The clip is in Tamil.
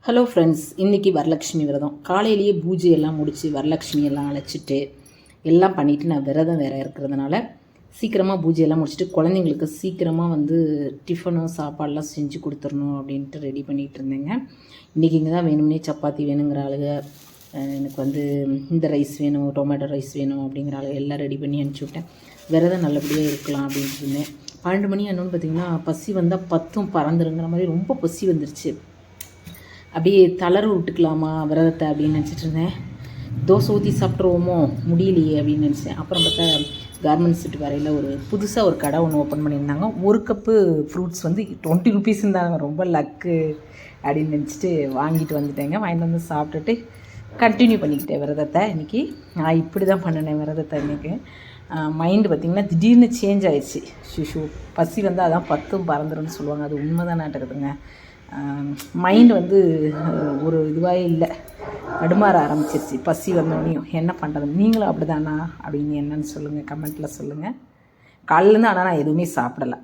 ஹலோ ஃப்ரெண்ட்ஸ், இன்றைக்கி வரலட்சுமி விரதம். காலையிலேயே பூஜை எல்லாம் முடித்து வரலட்சுமி எல்லாம் அழைச்சிட்டு எல்லாம் பண்ணிவிட்டு நான் விரதம் வேறு இருக்கிறதுனால சீக்கிரமாக பூஜையெல்லாம் முடிச்சுட்டு குழந்தைங்களுக்கு சீக்கிரமாக டிஃபனும் சாப்பாடெலாம் செஞ்சு கொடுத்துடணும் அப்படின்ட்டு ரெடி பண்ணிகிட்டு இருந்தேங்க. இன்றைக்கி இங்கே தான் வேணும்னே சப்பாத்தி வேணுங்கிற ஆளுங்க, எனக்கு இந்த ரைஸ் வேணும், டொமேட்டோ ரைஸ் வேணும் அப்படிங்கிற ஆளுங்க எல்லாம் ரெடி பண்ணி அனுப்பிச்சி விட்டேன். விரதம் நல்லபடியாக இருக்கலாம் அப்படின்ட்டு இருந்தேன். 12 மணி ஆனோன்னு பார்த்திங்கன்னா பசி வந்தால் 10 பறந்துருங்கிற மாதிரி ரொம்ப பசி வந்துருச்சு. அப்படியே தளர விட்டுக்கலாமா விரதத்தை அப்படின்னு நினச்சிட்டு இருந்தேன். தோசை ஊற்றி சாப்பிட்ருவோமோ, முடியலையே அப்படின்னு நினச்சேன். அப்புறம் பார்த்தா கார்மெண்ட்ஸ் சிட்டி வரையில் புதுசாக ஒரு கடை ஒன்று ஓப்பன் பண்ணியிருந்தாங்க. ஒரு கப்பு ஃப்ரூட்ஸ் 20 ருபீஸ் இருந்தாங்க. ரொம்ப லக்கு அப்படின்னு நினச்சிட்டு வாங்கிட்டு வந்துட்டேங்க. வாங்கிட்டு வந்து சாப்பிட்டுட்டு கண்டினியூ பண்ணிக்கிட்டேன் விரதத்தை. இன்றைக்கி நான் இப்படி தான் பண்ணினேன் விரதத்தை. இன்றைக்கி மைண்டு பார்த்திங்கன்னா திடீர்னு சேஞ்ச் ஆயிடுச்சு. ஷிஷு பசி வந்தால் அதான் 10 பறந்துருன்னு சொல்லுவாங்க. அது உண்மை தான் நாட்டுக்குதுங்க. மைண்டு ஒரு இதுவாக இல்லை, தடுமாற ஆரம்பிச்சிருச்சு பசி வந்தோடனையும். என்ன பண்ணுறது, நீங்களும் அப்படி தானா அப்படின்னு என்னன்னு சொல்லுங்கள், கமெண்ட்டில் சொல்லுங்கள். காலையிலேருந்து ஆனால் நான் எதுவுமே சாப்பிடலை.